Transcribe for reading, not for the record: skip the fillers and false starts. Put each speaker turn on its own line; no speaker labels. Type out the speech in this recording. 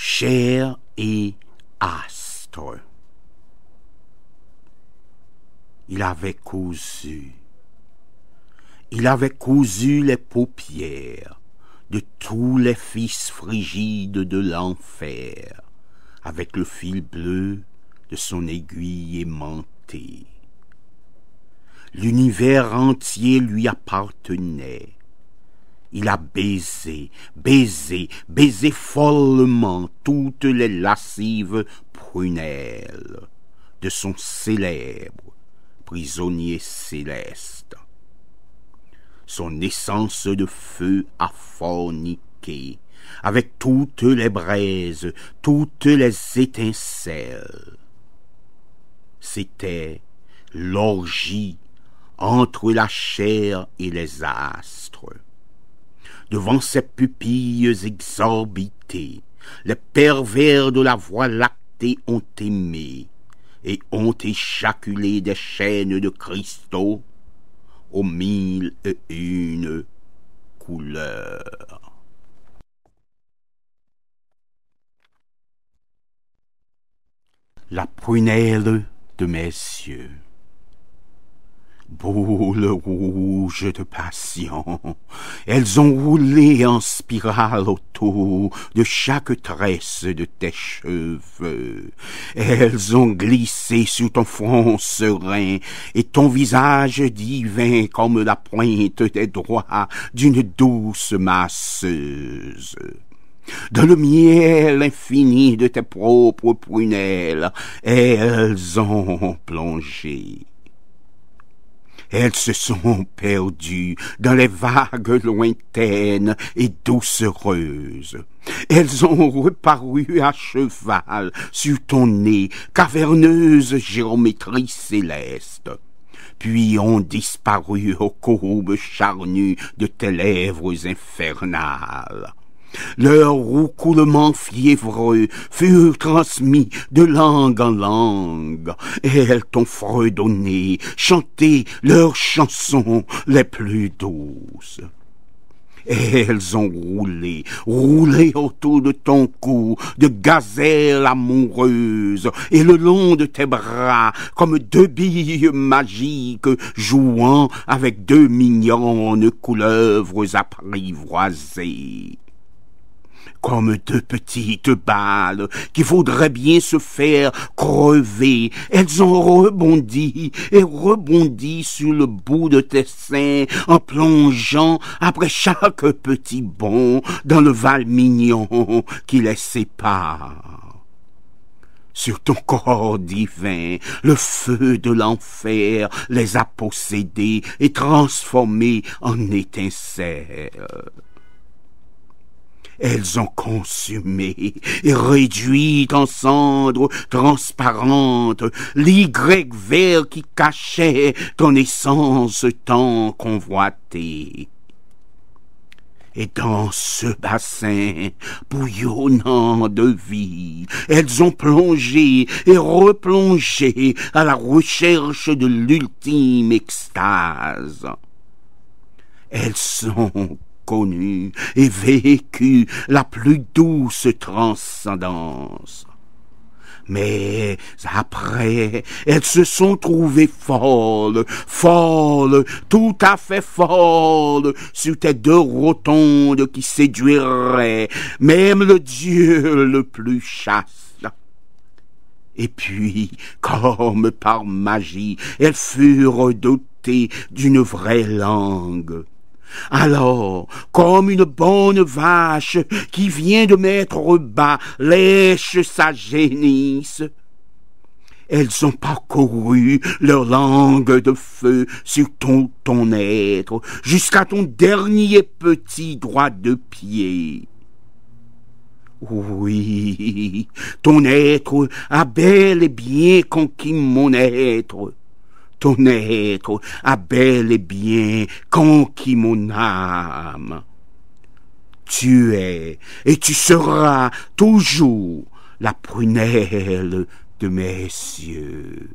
chair et astre. Il avait cousu les paupières de tous les fils frigides de l'enfer, avec le fil bleu de son aiguille aimantée. L'univers entier lui appartenait. Il a baisé follement toutes les lascives prunelles de son célèbre prisonnier céleste. Son essence de feu a forniqué avec toutes les braises, toutes les étincelles. C'était l'orgie entre la chair et les astres. Devant ses pupilles exorbitées, les pervers de la voie lactée ont aimé et ont éjaculé des chaînes de cristaux aux 1001 couleurs. La prunelle de mes yeux, boules rouges de passion, elles ont roulé en spirale autour de chaque tresse de tes cheveux. Elles ont glissé sur ton front serein et ton visage divin comme la pointe des doigts d'une douce masseuse. Dans le miel infini de tes propres prunelles, elles ont plongé. Elles se sont perdues dans les vagues lointaines et doucereuses. Elles ont reparu à cheval sur ton nez, caverneuse géométrie céleste, puis ont disparu aux courbes charnues de tes lèvres infernales. Leurs roucoulements fiévreux furent transmis de langue en langue. Elles t'ont fredonné, chanté leurs chansons les plus douces. Elles ont roulé autour de ton cou de gazelles amoureuses et le long de tes bras comme deux billes magiques jouant avec deux mignonnes couleuvres apprivoisées. Comme deux petites balles qui voudraient bien se faire crever, elles ont rebondi et rebondi sur le bout de tes seins en plongeant après chaque petit bond dans le val mignon qui les sépare. Sur ton corps divin, le feu de l'enfer les a possédés et transformés en étincelles. Elles ont consumé et réduit en cendres transparentes l'Y vert qui cachait ton essence tant convoitée. Et dans ce bassin bouillonnant de vie, elles ont plongé et replongé à la recherche de l'ultime extase. Elles sont connu et vécu la plus douce transcendance. Mais après, elles se sont trouvées folles, tout à fait folles, sur tes deux rotondes qui séduiraient même le Dieu le plus chaste. Et puis, comme par magie, elles furent dotées d'une vraie langue. Alors, comme une bonne vache qui vient de mettre bas lèche sa génisse, elles ont parcouru leur langue de feu sur ton être jusqu'à ton dernier petit doigt de pied. Oui, ton être a bel et bien conquis mon être. Ton être a bel et bien conquis mon âme. Tu es et tu seras toujours la prunelle de mes yeux.